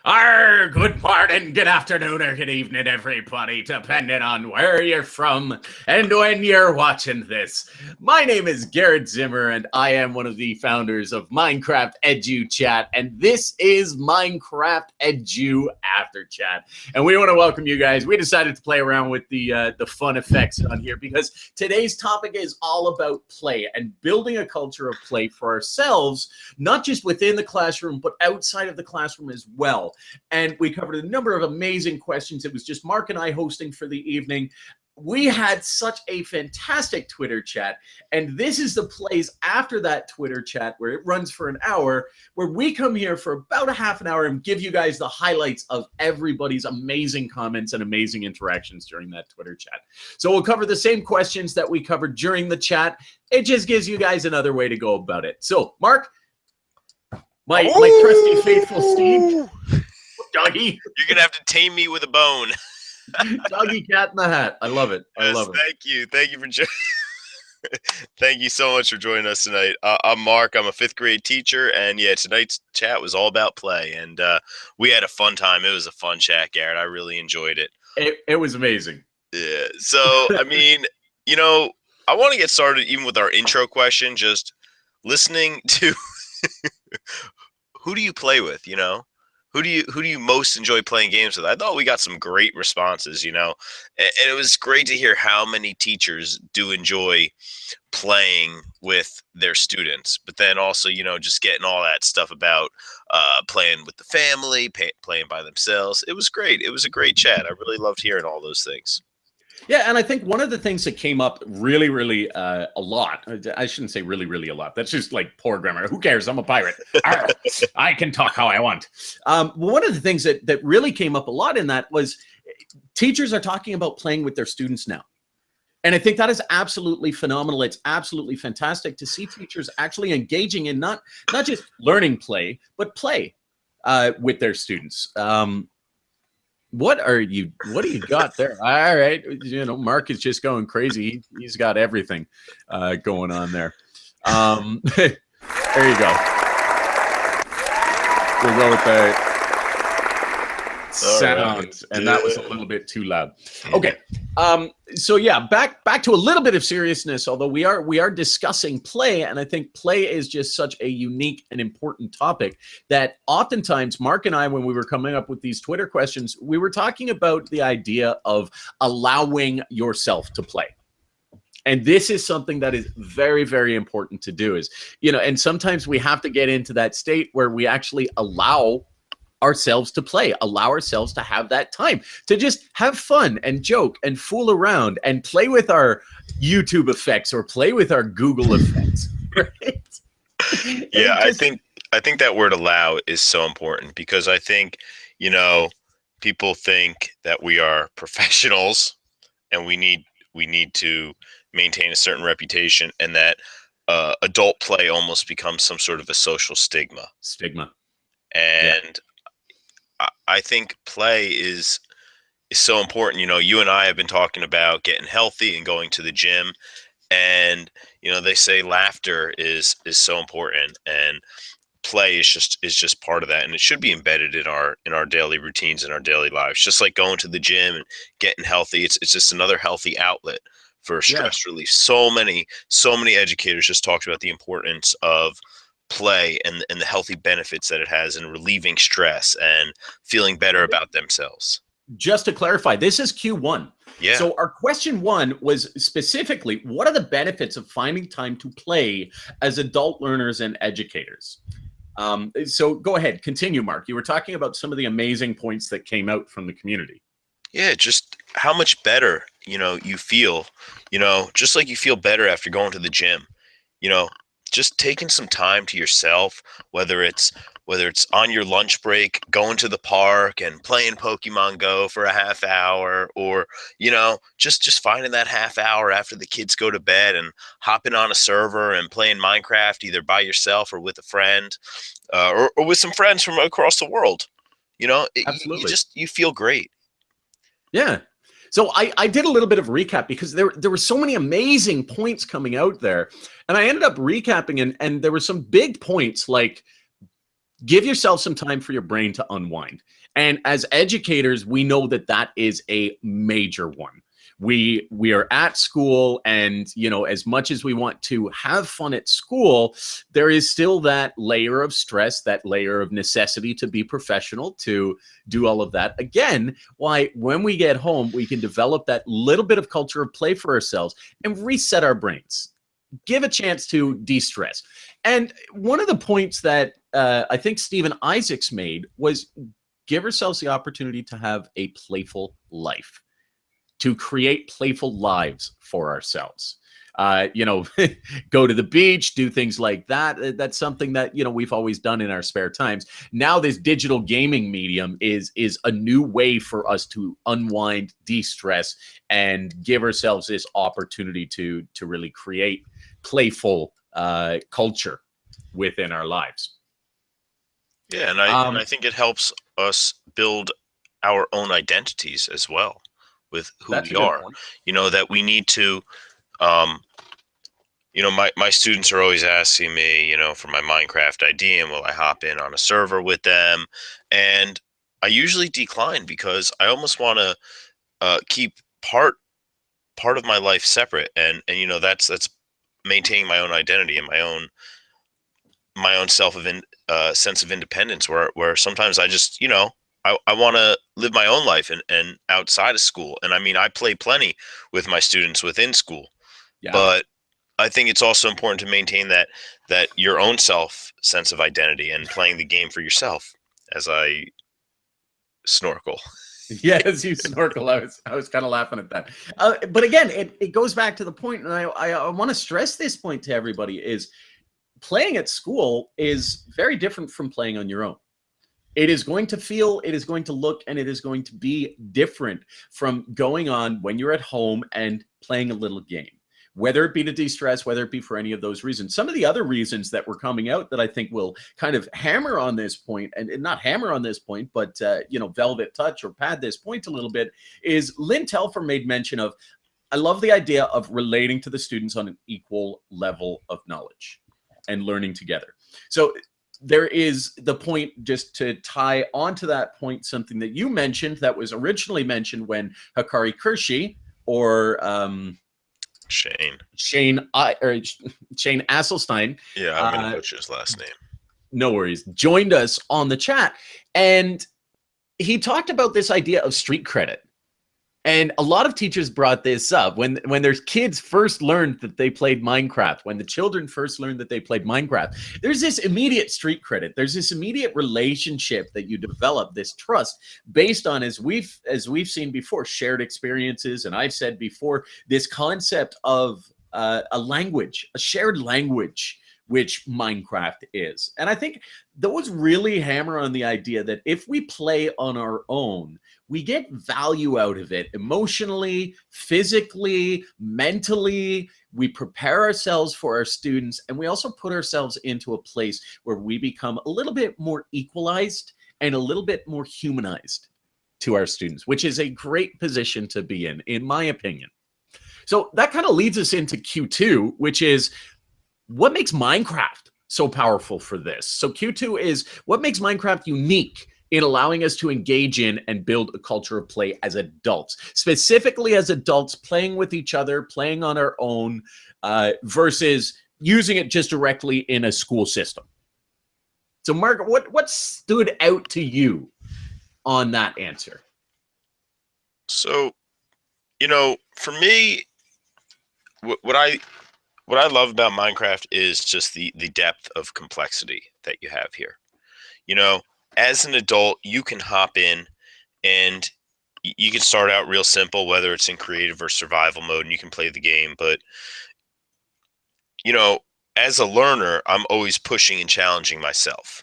Good morning, good afternoon, or good evening, everybody, depending on where you're from and when you're watching this. My name is Garrett Zimmer, and I am one of the founders of MinecraftEdu Chat, and this is MinecraftEdu After Chat. And we want to welcome you guys. We decided to play around with the fun effects on here because today's topic is all about play and building a culture of play for ourselves, not just within the classroom, but outside of the classroom as well. And we covered a number of amazing questions. It was just Mark and I hosting for the evening. We had such a fantastic Twitter chat, and this is the plays after that Twitter chat where it runs for an hour, where we come here for about a half an hour and give you guys the highlights of everybody's amazing comments and amazing interactions during that Twitter chat. So we'll cover the same questions that we covered during the chat. It just gives you guys another way to go about it. So, Mark, my trusty faithful Steve, doggy. You're gonna have to tame me with a bone. Doggy cat in the hat. I love it. I love it. Thank you for thank you so much for joining us tonight. I'm Mark. I'm a 5th grade teacher, and yeah, tonight's chat was all about play, and we had a fun time. It was a fun chat, Garrett. I really enjoyed it. It was amazing. Yeah. So I mean, I want to get started even with our intro question. Just listening to who do you play with? Who do you most enjoy playing games with? I thought we got some great responses, and it was great to hear how many teachers do enjoy playing with their students, but then also, just getting all that stuff about playing with the family, playing by themselves. It was great. It was a great chat. I really loved hearing all those things. Yeah, and I think one of the things that came up really, really a lot, I shouldn't say really, really a lot. That's just like poor grammar. Who cares? I'm a pirate. I can talk how I want. One of the things that really came up a lot in that was teachers are talking about playing with their students now. And I think that is absolutely phenomenal. It's absolutely fantastic to see teachers actually engaging in not just learning play, but play with their students. What do you got there? All right. Mark is just going crazy. He's got everything going on there. There you go. We'll go with the sound, and that was a little bit too loud. Okay. So yeah, back to a little bit of seriousness, although we are discussing play, and I think play is just such a unique and important topic that oftentimes Mark and I, when we were coming up with these Twitter questions, we were talking about the idea of allowing yourself to play. And this is something that is very, very important to do, is, and sometimes we have to get into that state where we actually allow ourselves to play, allow ourselves to have that time to just have fun and joke and fool around and play with our YouTube effects or play with our Google effects. Right? Yeah, I think that word allow is so important, because I think, people think that we are professionals and we need to maintain a certain reputation, and that adult play almost becomes some sort of a social stigma. And I think play is so important. You and I have been talking about getting healthy and going to the gym, and they say laughter is so important, and play is just part of that, and it should be embedded in our daily routines, in our daily lives, just like going to the gym and getting healthy. It's just another healthy outlet for stress relief. So many educators just talked about the importance of play and the healthy benefits that it has in relieving stress and feeling better about themselves. Just to clarify, this is Q1. Yeah. So our question 1 was specifically, what are the benefits of finding time to play as adult learners and educators? So go ahead, continue, Mark. You were talking about some of the amazing points that came out from the community. Yeah, just how much better, you feel, just like you feel better after going to the gym, just taking some time to yourself, whether it's on your lunch break, going to the park and playing Pokemon Go for a half hour, or, just finding that half hour after the kids go to bed and hopping on a server and playing Minecraft, either by yourself or with a friend, or with some friends from across the world. Absolutely. You feel great. Yeah. So I did a little bit of recap because there were so many amazing points coming out there, and I ended up recapping, and there were some big points like Give yourself some time for your brain to unwind. And as educators, we know that that is a major one. We are at school, and as much as we want to have fun at school, there is still that layer of stress, that layer of necessity to be professional, to do all of that. Again, why when we get home, we can develop that little bit of culture of play for ourselves and reset our brains. Give a chance to de-stress. And one of the points that I think Stephen Isaacs made was give ourselves the opportunity to have a playful life, to create playful lives for ourselves. Go to the beach, do things like that. That's something that, we've always done in our spare times. Now this digital gaming medium is a new way for us to unwind, de-stress, and give ourselves this opportunity to really create playful culture within our lives. Yeah, and I think it helps us build our own identities as well with who we are. Point. That we need to, my students are always asking me, for my Minecraft ID, and will I hop in on a server with them? And I usually decline because I almost want to keep part of my life separate, and that's maintaining my own identity and my own sense of independence, where sometimes I just I want to live my own life and outside of school. And I mean, I play plenty with my students within school, but I think it's also important to maintain that your own sense of identity and playing the game for yourself. As I snorkel. Yeah, as you snorkel, I was kind of laughing at that. But again, it goes back to the point, and I want to stress this point to everybody, is playing at school is very different from playing on your own. It is going to feel, it is going to look, and it is going to be different from going on when you're at home and playing a little game, whether it be to de-stress, whether it be for any of those reasons. Some of the other reasons that were coming out that I think will kind of hammer on this point, and not hammer on this point, but, velvet touch or pad this point a little bit, is Lynn Telfer made mention of, I love the idea of relating to the students on an equal level of knowledge and learning together. So there is the point, just to tie onto that point, something that you mentioned that was originally mentioned when Hakari Kershi or Shane Asselstein. Yeah, I'm going to butcher his last name. No worries. Joined us on the chat, and he talked about this idea of street credit. And a lot of teachers brought this up when their kids first learned that they played Minecraft, when the children first learned that they played Minecraft. There's this immediate street credit. There's this immediate relationship that you develop, this trust based on, as we've seen before, shared experiences. And I've said before, this concept of a language, a shared language, which Minecraft is. And I think those really hammer on the idea that if we play on our own, we get value out of it emotionally, physically, mentally. We prepare ourselves for our students, and we also put ourselves into a place where we become a little bit more equalized and a little bit more humanized to our students, which is a great position to be in my opinion. So that kind of leads us into Q2, which is what makes Minecraft so powerful for this. So Q2 is what makes Minecraft unique in allowing us to engage in and build a culture of play as adults, specifically as adults playing with each other, playing on our own, versus using it just directly in a school system. So Mark, what stood out to you on that answer? So, for me, what I love about Minecraft is just the depth of complexity that you have here. As an adult, you can hop in and you can start out real simple, whether it's in creative or survival mode, and you can play the game. But, as a learner, I'm always pushing and challenging myself.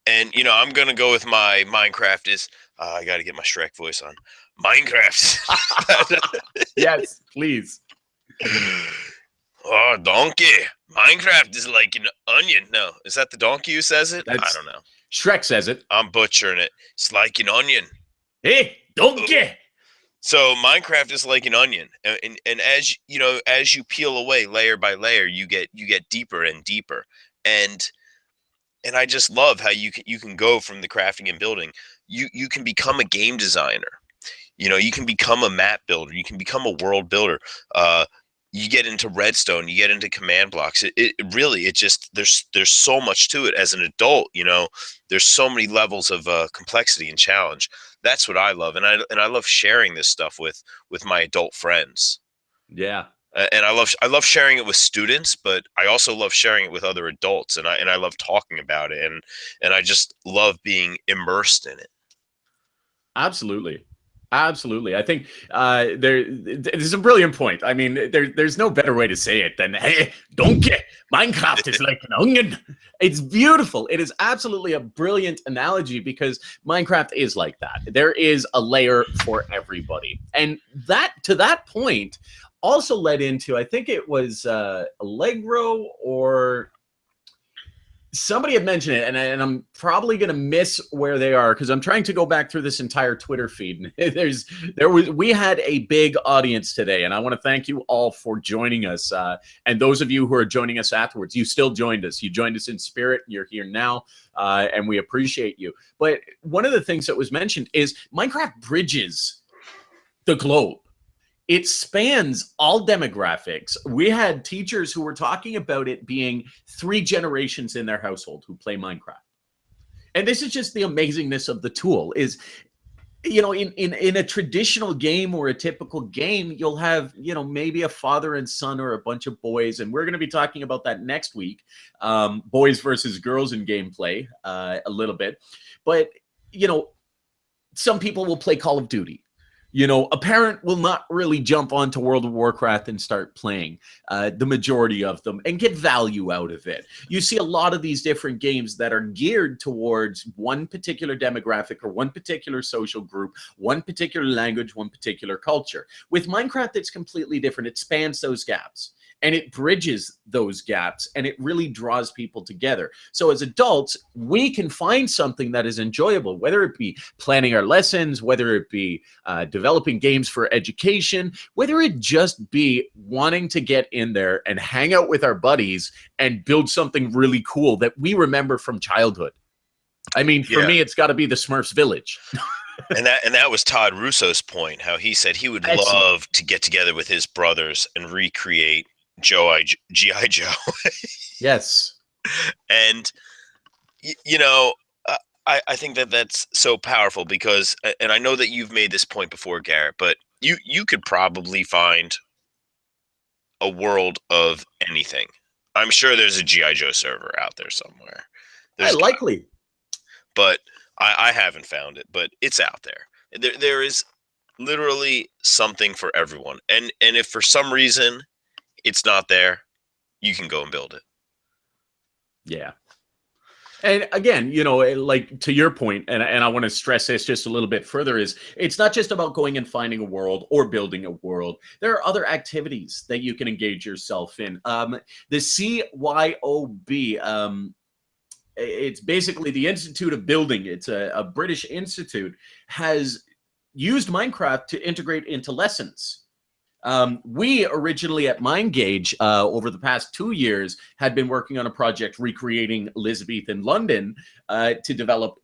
And, I'm going to go with my Minecraft is, I got to get my Shrek voice on. Minecraft. Yes, please. Oh, donkey. Minecraft is like an onion. No, is that the donkey who says it? I don't know. Shrek says it. I'm butchering it. It's like an onion. Hey, donkey. So Minecraft is like an onion, and as as you peel away layer by layer, you get deeper and deeper. And and I just love how you can go from the crafting and building. You can become a game designer. You know, you can become a map builder. You can become a world builder. Uh, you get into Redstone. You get into command blocks. It really, it just there's so much to it as an adult. You know, there's so many levels of complexity and challenge. That's what I love, and I love sharing this stuff with my adult friends. Yeah. And I love sharing it with students, but I also love sharing it with other adults, and I love talking about it, and I just love being immersed in it. Absolutely. Absolutely. I think there's a brilliant point. I mean, there's no better way to say it than, hey, donkey, Minecraft is like an onion. It's beautiful. It is absolutely a brilliant analogy because Minecraft is like that. There is a layer for everybody. And that, to that point, also led into, I think it was Allegro or somebody had mentioned it, and I'm probably going to miss where they are because I'm trying to go back through this entire Twitter feed. We had a big audience today, and I want to thank you all for joining us. And those of you who are joining us afterwards, you still joined us. You joined us in spirit. You're here now, and we appreciate you. But one of the things that was mentioned is Minecraft bridges the globe. It spans all demographics. We had teachers who were talking about it being 3 generations in their household who play Minecraft. And this is just the amazingness of the tool is, you know, in a traditional game or a typical game, you'll have, you know, maybe a father and son or a bunch of boys. And we're going to be talking about that next week, boys versus girls in gameplay a little bit. But, you know, some people will play Call of Duty. You know, a parent will not really jump onto World of Warcraft and start playing the majority of them and get value out of it. You see a lot of these different games that are geared towards one particular demographic or one particular social group, one particular language, one particular culture. With Minecraft, it's completely different. It spans those gaps. And it bridges those gaps and it really draws people together. So as adults, we can find something that is enjoyable, whether it be planning our lessons, whether it be developing games for education, whether it just be wanting to get in there and hang out with our buddies and build something really cool that we remember from childhood. I mean, for me, it's got to be the Smurfs Village. And that was Todd Russo's point, how he said he would love to get together with his brothers and recreate G.I. Joe. Yes. And, you know, I think that's so powerful because, and I know that you've made this point before, Garrett, but you could probably find a world of anything. I'm sure there's a G.I. Joe server out there somewhere. Likely. But I haven't found it, but it's out there. There is literally something for everyone. And if for some reason it's not there, you can go and build it. Yeah. And again, you know, like to your point, and I want to stress this just a little bit further, is it's not just about going and finding a world or building a world. There are other activities that you can engage yourself in. The CYOB, it's basically the Institute of Building. It's a British institute, has used Minecraft to integrate into lessons. We originally at MindGauge over the past 2 years had been working on a project recreating Elizabethan London to develop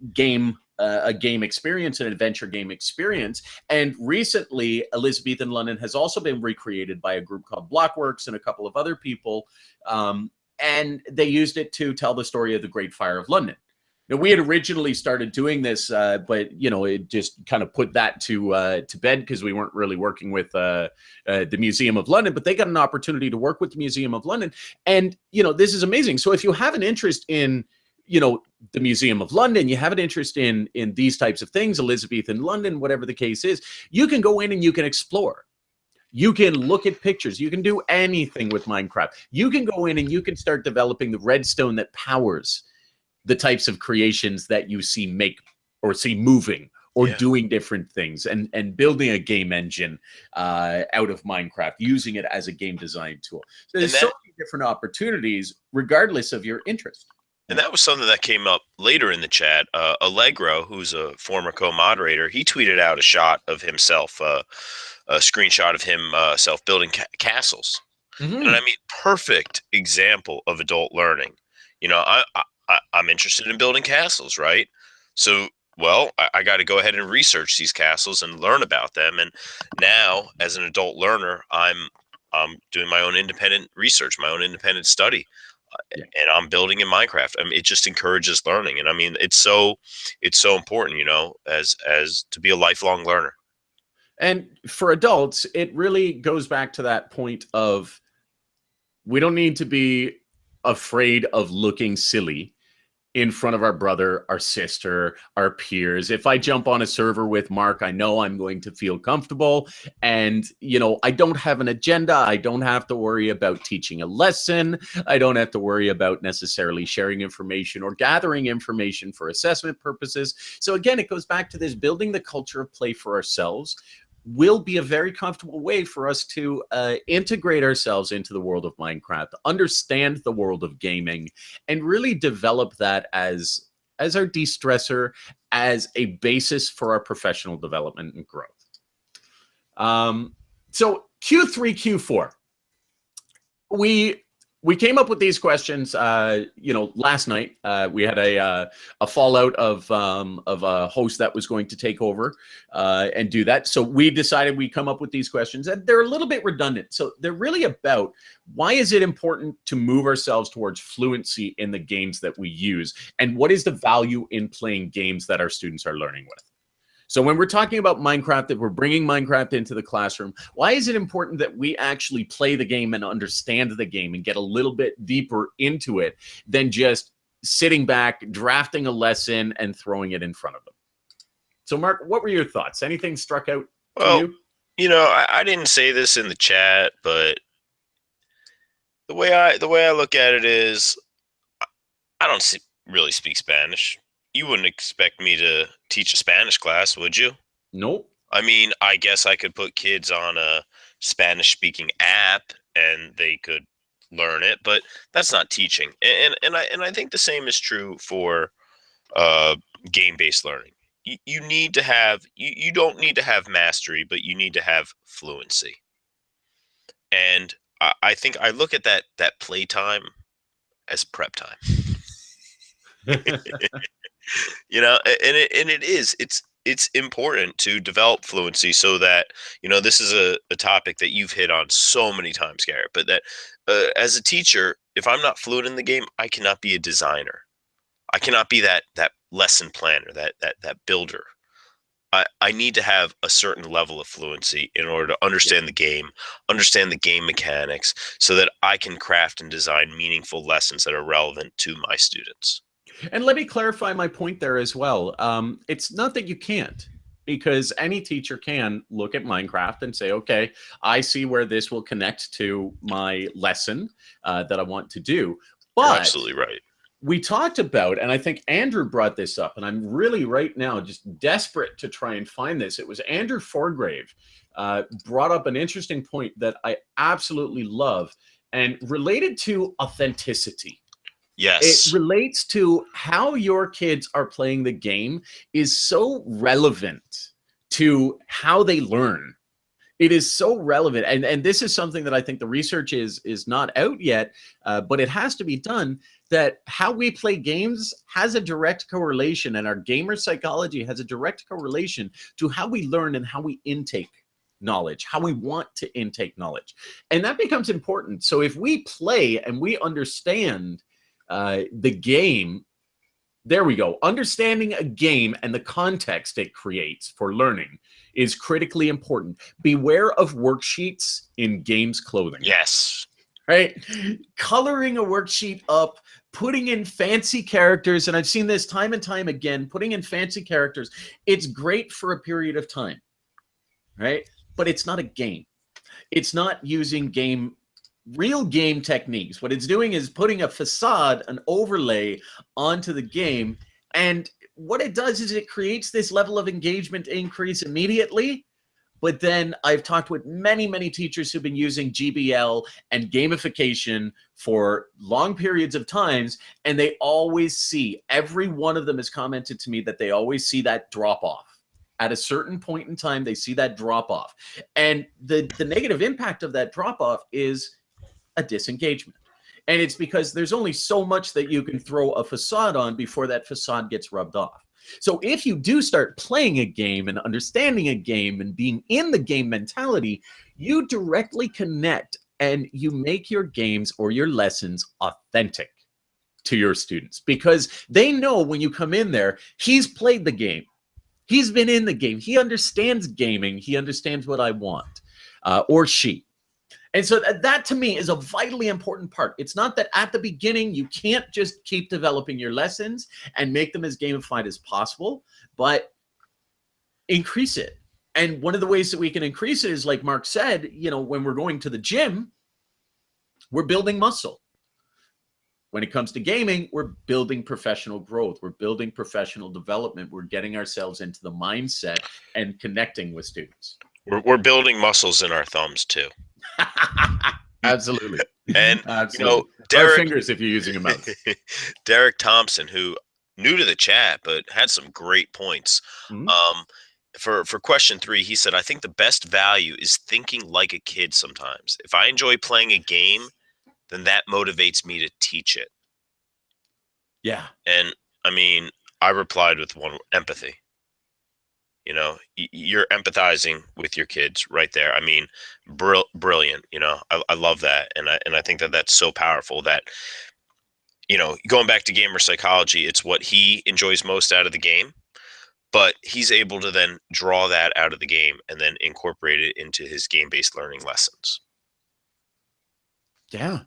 a game experience, an adventure game experience. And recently, Elizabethan London has also been recreated by a group called Blockworks and a couple of other people. And they used it to tell the story of the Great Fire of London. Now, we had originally started doing this, but, you know, it just kind of put that to bed because we weren't really working with the Museum of London, but they got an opportunity to work with the Museum of London. And, you know, this is amazing. So if you have an interest in, you know, the Museum of London, you have an interest in these types of things, Elizabethan London, whatever the case is, you can go in and you can explore. You can look at pictures. You can do anything with Minecraft. You can go in and you can start developing the redstone that powers the types of creations that you see moving or doing different things and building a game engine out of Minecraft, using it as a game design tool. So there's so many different opportunities regardless of your interest. And that was something that came up later in the chat. Allegro, who's a former co-moderator, he tweeted out a shot of himself, a screenshot of himself building castles. Mm-hmm. And I mean, perfect example of adult learning. You know, I'm interested in building castles, right? So, well, I got to go ahead and research these castles and learn about them. And now, as an adult learner, I'm doing my own independent research, my own independent study, Yeah. and I'm building in Minecraft. I mean, it just encourages learning, and I mean, it's so important, as to be a lifelong learner. And for adults, it really goes back to that point of we don't need to be afraid of looking silly in front of our brother, our sister, our peers. If I jump on a server with Mark, I know I'm going to feel comfortable. And, I don't have an agenda. I don't have to worry about teaching a lesson. I don't have to worry about necessarily sharing information or gathering information for assessment purposes. So again, it goes back to this building the culture of play for ourselves will be a very comfortable way for us to integrate ourselves into the world of Minecraft, understand the world of gaming, and really develop that as our de-stressor, as a basis for our professional development and growth. So Q3, Q4, we came up with these questions. Last night we had a fallout of a host that was going to take over and do that. So we decided we come up with these questions, and they're a little bit redundant. So they're really about why is it important to move ourselves towards fluency in the games that we use, and what is the value in playing games that our students are learning with. So when we're talking about Minecraft, if we're bringing Minecraft into the classroom, why is it important that we actually play the game and understand the game and get a little bit deeper into it than just sitting back, drafting a lesson, and throwing it in front of them? So, Mark, what were your thoughts? Anything struck out to Well, you? I didn't say this in the chat, but the way I look at it is, I don't really speak Spanish. You wouldn't expect me to teach a Spanish class, would you? Nope. I mean, I guess I could put kids on a Spanish-speaking app and they could learn it, but that's not teaching. And I think the same is true for uh, game-based learning. You need to have you don't need to have mastery, but you need to have fluency. And I think I look at that playtime as prep time. And it is, it's important to develop fluency so that, this is a topic that you've hit on so many times, Garrett, but that as a teacher, if I'm not fluent in the game, I cannot be a designer. I cannot be that lesson planner, that builder. I need to have a certain level of fluency in order to understand the game, understand the game mechanics, so that I can craft and design meaningful lessons that are relevant to my students. And let me clarify my point there as well. It's not that you can't, because any teacher can look at Minecraft and say, okay, I see where this will connect to my lesson that I want to do. You're But absolutely right. we talked about, and I think Andrew brought this up, and I'm really right now just desperate to try and find this. It was Andrew Forgrave brought up an interesting point that I absolutely love, and related to authenticity. Yes. It relates to how your kids are playing the game is so relevant to how they learn. It is so relevant, and this is something that I think the research is not out yet, but it has to be done. That how we play games has a direct correlation, and our gamer psychology has a direct correlation to how we learn and how we intake knowledge, how we want to intake knowledge, and that becomes important. So if we play and we understand the game, there we go. Understanding a game and the context it creates for learning is critically important. Beware of worksheets in games clothing. Yes. Right? Coloring a worksheet up, putting in fancy characters, and I've seen this time and time again, putting in fancy characters. It's great for a period of time, right? But it's not a game. It's not using real game techniques. What it's doing is putting a facade, an overlay onto the game. And what it does is it creates this level of engagement increase immediately. But then I've talked with many, many teachers who've been using GBL and gamification for long periods of times, and they always see, every one of them has commented to me that they always see that drop off. At a certain point in time, they see that drop off. And the negative impact of that drop off is a disengagement. And it's because there's only so much that you can throw a facade on before that facade gets rubbed off. So if you do start playing a game and understanding a game and being in the game mentality, you directly connect and you make your games or your lessons authentic to your students, because they know when you come in there, he's played the game. He's been in the game. He understands gaming. He understands what I want, or she. And so that to me is a vitally important part. It's not that at the beginning you can't just keep developing your lessons and make them as gamified as possible, but increase it. And one of the ways that we can increase it is, like Mark said, you know, when we're going to the gym, we're building muscle. When it comes to gaming, we're building professional growth. We're building professional development. We're getting ourselves into the mindset and connecting with students. We're building muscles in our thumbs too. Absolutely. And absolutely. You know, Derek, our fingers if you're using a mouse. Derek Thompson, who new to the chat but had some great points. For question 3, he said, I think the best value is thinking like a kid sometimes. If I enjoy playing a game, then that motivates me to teach it. Yeah. And I mean, I replied with one: empathy. You know, you're empathizing with your kids right there. I mean, brilliant. You know, I love that. And I think that that's so powerful that, you know, going back to gamer psychology, it's what he enjoys most out of the game, but he's able to then draw that out of the game and then incorporate it into his game-based learning lessons. Yeah.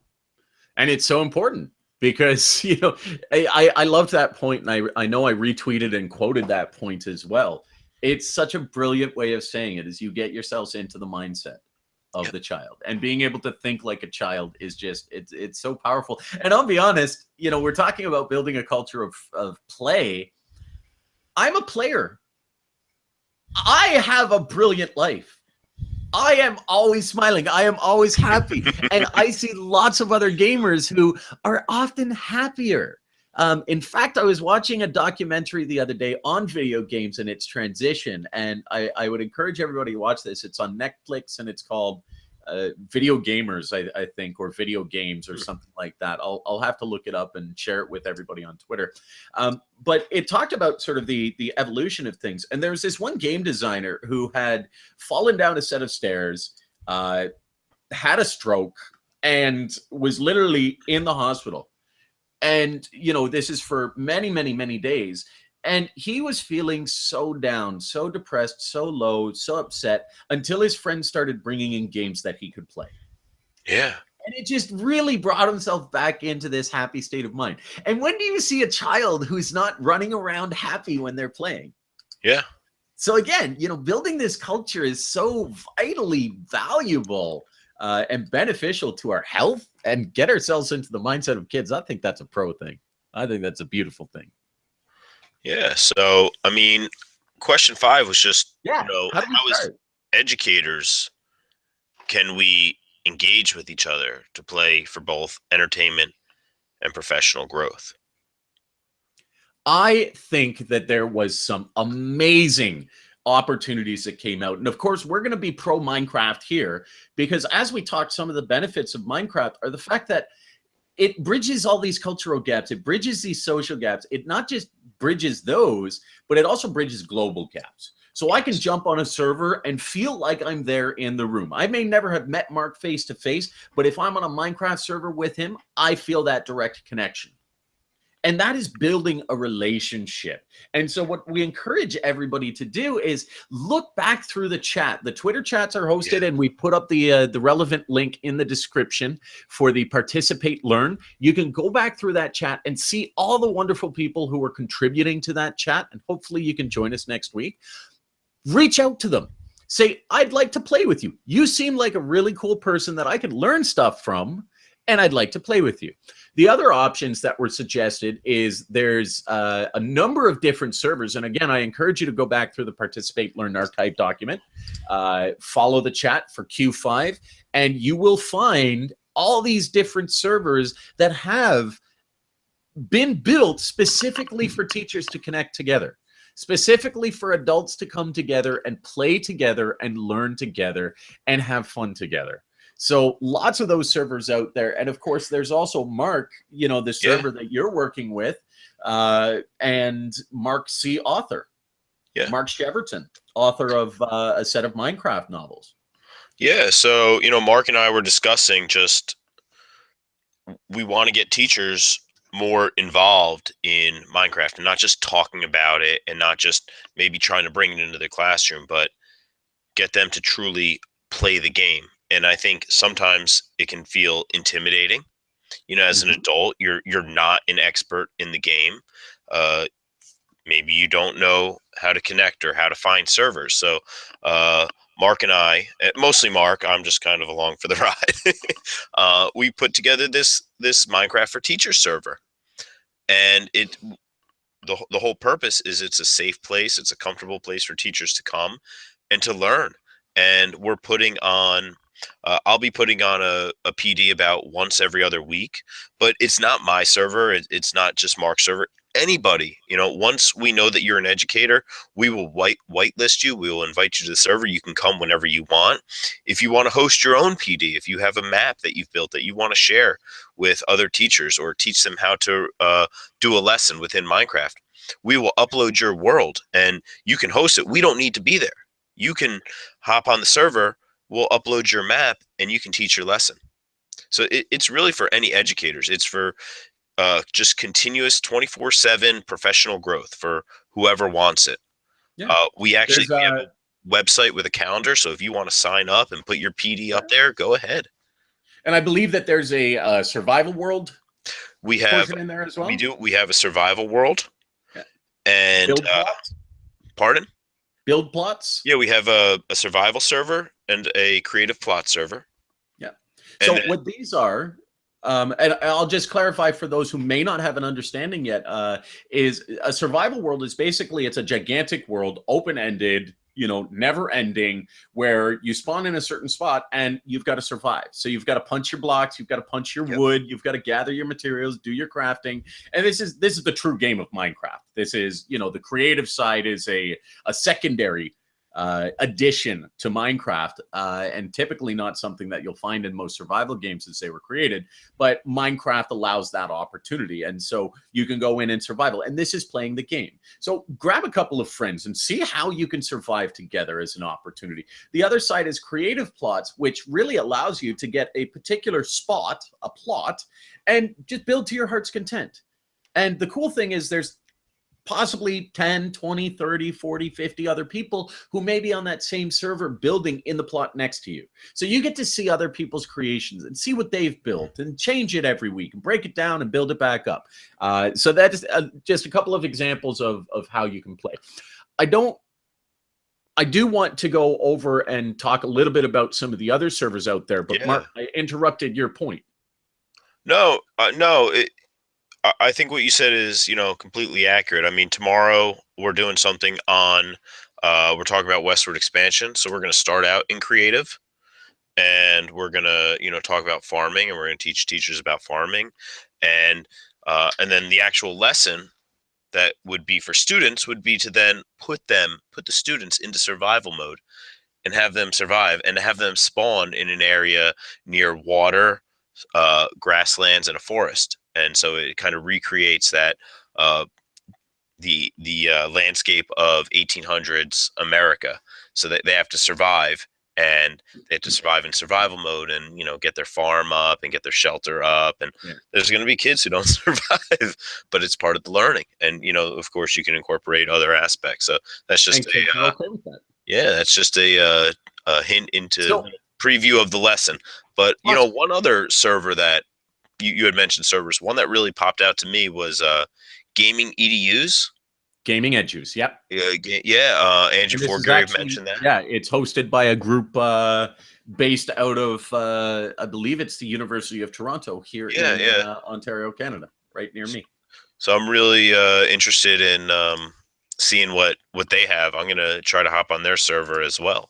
And it's so important because, you know, I loved that point, and I know I retweeted and quoted that point as well. It's such a brilliant way of saying it, is you get yourselves into the mindset of the child, and being able to think like a child is just, it's so powerful. And I'll be honest, you know, we're talking about building a culture of play. I'm a player. I have a brilliant life. I am always smiling. I am always happy. And I see lots of other gamers who are often happier. In fact, I was watching a documentary the other day on video games and its transition. And I would encourage everybody to watch this. It's on Netflix and it's called Video Gamers, I think, or Video Games or something like that. I'll have to look it up and share it with everybody on Twitter. But it talked about sort of the evolution of things. And there was this one game designer who had fallen down a set of stairs, had a stroke, and was literally in the hospital. And, you know, this is for many, many, many days. And he was feeling so down, so depressed, so low, so upset, until his friends started bringing in games that he could play. Yeah. And it just really brought himself back into this happy state of mind. And when do you see a child who's not running around happy when they're playing? Yeah. So again, you know, building this culture is so vitally valuable and beneficial to our health, and get ourselves into the mindset of kids. I think that's a pro thing. I think that's a beautiful thing. Yeah. So, I mean, question 5 was just, you know, how as educators can we engage with each other to play for both entertainment and professional growth? I think that there was some amazing opportunities that came out. And of course, we're going to be pro Minecraft here, because as we talked, some of the benefits of Minecraft are the fact that it bridges all these cultural gaps. It bridges these social gaps. It not just bridges those, but it also bridges global gaps. So I can jump on a server and feel like I'm there in the room. I may never have met Mark face to face, but if I'm on a Minecraft server with him, I feel that direct connection. And that is building a relationship. And so what we encourage everybody to do is look back through the chat. The Twitter chats are hosted, and we put up the relevant link in the description for the Participate Learn. You can go back through that chat and see all the wonderful people who are contributing to that chat. And hopefully you can join us next week. Reach out to them. Say, I'd like to play with you. You seem like a really cool person that I could learn stuff from, and I'd like to play with you. The other options that were suggested is there's a number of different servers. And again, I encourage you to go back through the Participate Learn Archive document, follow the chat for Q5, and you will find all these different servers that have been built specifically for teachers to connect together, specifically for adults to come together and play together and learn together and have fun together. So lots of those servers out there. And of course, there's also Mark, you know, the server that you're working with, and Mark C. author. Yeah. Mark Cheverton, author of a set of Minecraft novels. Yeah. So, you know, Mark and I were discussing just we want to get teachers more involved in Minecraft and not just talking about it and not just maybe trying to bring it into the classroom, but get them to truly play the game. And I think sometimes it can feel intimidating. You know, as an adult, you're not an expert in the game. Maybe you don't know how to connect or how to find servers. So Mark and I, mostly Mark, I'm just kind of along for the ride. We put together this Minecraft for Teachers server, and the whole purpose is it's a safe place, it's a comfortable place for teachers to come and to learn. And we're putting on I'll be putting on a PD about once every other week, but it's not my server. It's not just Mark's server. Anybody, you know, once we know that you're an educator, we will whitelist you. We will invite you to the server. You can come whenever you want. If you want to host your own PD, if you have a map that you've built that you want to share with other teachers or teach them how to do a lesson within Minecraft, we will upload your world and you can host it. We don't need to be there. You can hop on the server, we'll upload your map, and you can teach your lesson. So it's really for any educators. It's for just continuous 24/7 professional growth for whoever wants it. Yeah. We have a website with a calendar, so if you want to sign up and put your PD up there, go ahead. And I believe that there's a survival world. We have in there as well. We have a survival world, and build plots. Pardon? Build plots. Yeah, we have a survival server and a creative plot server. Yeah. So what these are, and I'll just clarify for those who may not have an understanding yet, is a survival world is basically, it's a gigantic world, open-ended, you know, never ending, where you spawn in a certain spot and you've got to survive. So you've got to punch your blocks, you've got to punch your wood, you've got to gather your materials, do your crafting. And this is the true game of Minecraft. This is, you know, the creative side is a secondary addition to Minecraft, and typically not something that you'll find in most survival games as they were created, but Minecraft allows that opportunity. And so you can go in and survival, and this is playing the game. So grab a couple of friends and see how you can survive together as an opportunity. The other side is creative plots, which really allows you to get a particular spot, a plot, and just build to your heart's content. And the cool thing is there's possibly 10, 20, 30, 40, 50 other people who may be on that same server building in the plot next to you. So you get to see other people's creations and see what they've built and change it every week and break it down and build it back up. So that is just a couple of examples of how you can play. I do want to go over and talk a little bit about some of the other servers out there, but Mark, I interrupted your point. No, I think what you said is, you know, completely accurate. I mean, tomorrow we're doing something on, we're talking about westward expansion. So we're going to start out in creative, and we're going to, you know, talk about farming, and we're going to teach teachers about farming. And then the actual lesson that would be for students would be to then put the students into survival mode and have them survive and have them spawn in an area near water, grasslands, and a forest. And so it kind of recreates that the landscape of 1800s America. So that they have to survive, and they have to survive in survival mode, and, you know, get their farm up and get their shelter up. And there's going to be kids who don't survive, but it's part of the learning. And, you know, of course, you can incorporate other aspects. So that's just that's just a hint into preview of the lesson. But, you know, one other server that you had mentioned servers. One that really popped out to me was gaming EDUs. Gaming Edus, yep. Andrew Forgary mentioned that. Yeah, it's hosted by a group based out of, I believe it's the University of Toronto here in Ontario, Canada, right near me. So I'm really interested in seeing what they have. I'm going to try to hop on their server as well.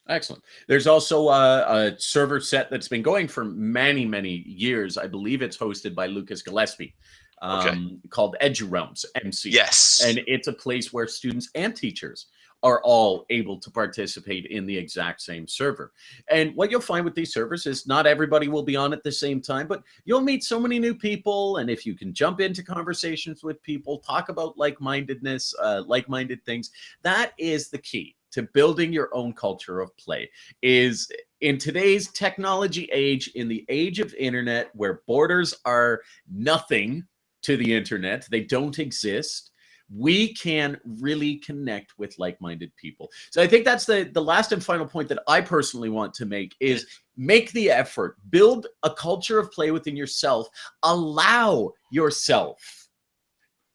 Excellent. There's also a server set that's been going for many, many years. I believe it's hosted by Lucas Gillespie. Okay. called EduRealms, MC. Yes. And it's a place where students and teachers are all able to participate in the exact same server. And what you'll find with these servers is not everybody will be on at the same time, but you'll meet so many new people. And if you can jump into conversations with people, talk about like-mindedness, like-minded things, that is the key to building your own culture of play. Is in today's technology age, in the age of internet, where borders are nothing to the internet, they don't exist, we can really connect with like-minded people. So I think that's the last and final point that I personally want to make is make the effort, build a culture of play within yourself, allow yourself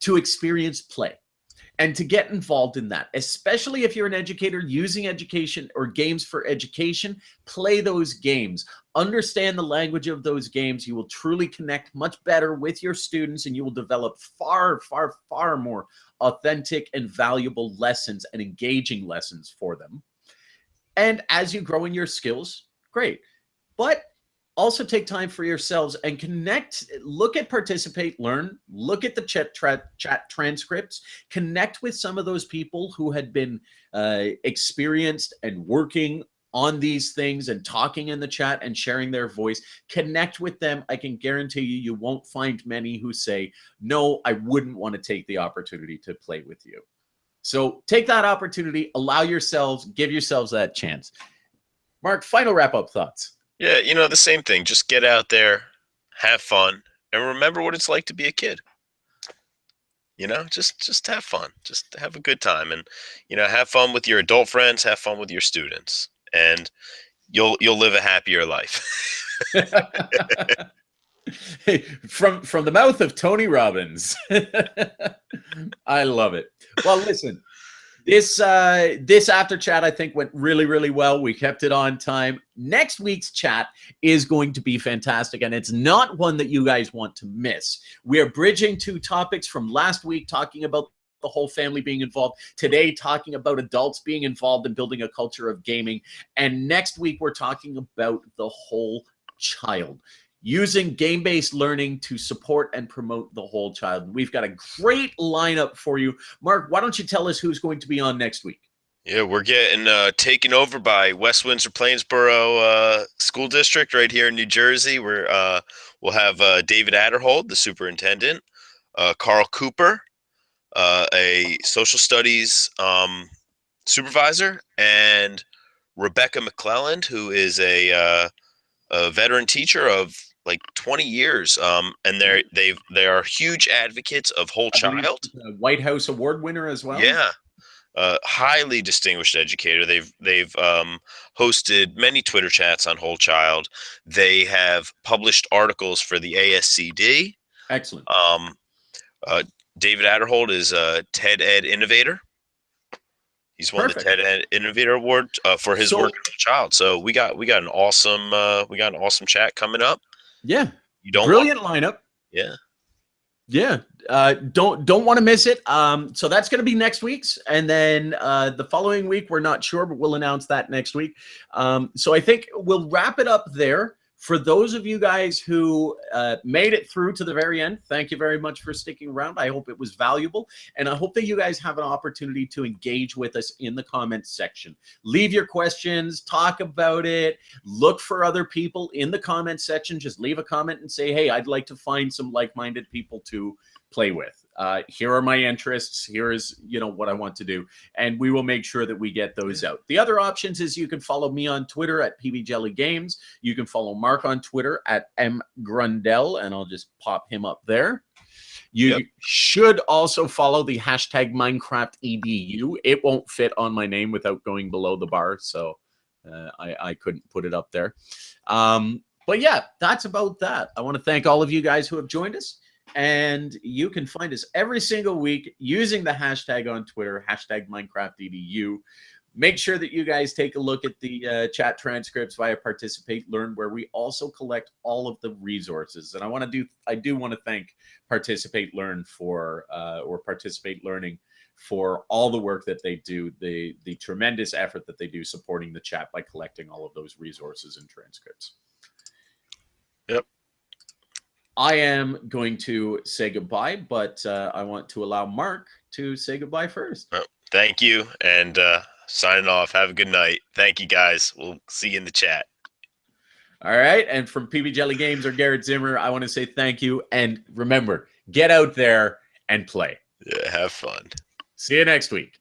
to experience play and to get involved in that, especially if you're an educator using education or games for education. Play those games, understand the language of those games. You will truly connect much better with your students, and you will develop far, far, far more authentic and valuable lessons and engaging lessons for them. And as you grow in your skills, great. But also take time for yourselves and connect. Look at Participate Learn, look at the chat transcripts, connect with some of those people who had been experienced and working on these things and talking in the chat and sharing their voice. Connect with them. I can guarantee you, you won't find many who say, no, I wouldn't want to take the opportunity to play with you. So take that opportunity, allow yourselves, give yourselves that chance. Mark, final wrap-up thoughts. Yeah, you know, the same thing. Just get out there, have fun, and remember what it's like to be a kid. You know, just have fun. Just have a good time, and you know, have fun with your adult friends, have fun with your students, and you'll live a happier life. From the mouth of Tony Robbins. I love it. Well, listen, this after chat, I think, went really, really well. We kept it on time. Next week's chat is going to be fantastic, and it's not one that you guys want to miss. We are bridging two topics from last week, talking about the whole family being involved. Today, talking about adults being involved in building a culture of gaming. And next week, we're talking about the whole child, using game-based learning to support and promote the whole child. We've got a great lineup for you. Mark, why don't you tell us who's going to be on next week? Yeah, we're getting taken over by West Windsor Plainsboro School District right here in New Jersey. We'll have David Adderhold, the superintendent, Carl Cooper, a social studies supervisor, and Rebecca McClelland, who is a veteran teacher of like 20 years. And they are huge advocates of whole child. White House Award winner as well. Yeah. Highly distinguished educator. They've hosted many Twitter chats on whole child. They have published articles for the ASCD. Excellent. David Adderhold is a TED Ed innovator. He's won the TED Ed Innovator Award for his work with the child. So we got an awesome chat coming up. Yeah, you don't brilliant lineup. Yeah, yeah. Don't want to miss it. So that's going to be next week's, and then the following week we're not sure, but we'll announce that next week. So I think we'll wrap it up there. For those of you guys who made it through to the very end, thank you very much for sticking around. I hope it was valuable, and I hope that you guys have an opportunity to engage with us in the comments section. Leave your questions, talk about it, look for other people in the comments section. Just leave a comment and say, hey, I'd like to find some like-minded people to play with. Here are my interests. Here is, what I want to do. And we will make sure that we get those out. The other options is you can follow me on Twitter at PBJellyGames. You can follow Mark on Twitter at mgrundell, and I'll just pop him up there. You should also follow the hashtag MinecraftEdu. It won't fit on my name without going below the bar, so I couldn't put it up there. But yeah, that's about that. I want to thank all of you guys who have joined us. And you can find us every single week using the hashtag on Twitter, hashtag MinecraftEdu. Make sure that you guys take a look at the chat transcripts via Participate Learn, where we also collect all of the resources. And I do want to thank Participate Learn for or Participate Learning for all the work that they do, the tremendous effort that they do supporting the chat by collecting all of those resources and transcripts. Yep. I am going to say goodbye, but I want to allow Mark to say goodbye first. Well, thank you, and signing off. Have a good night. Thank you, guys. We'll see you in the chat. All right. And from PB Jelly Games or Garrett Zimmer, I want to say thank you. And remember, get out there and play. Yeah, have fun. See you next week.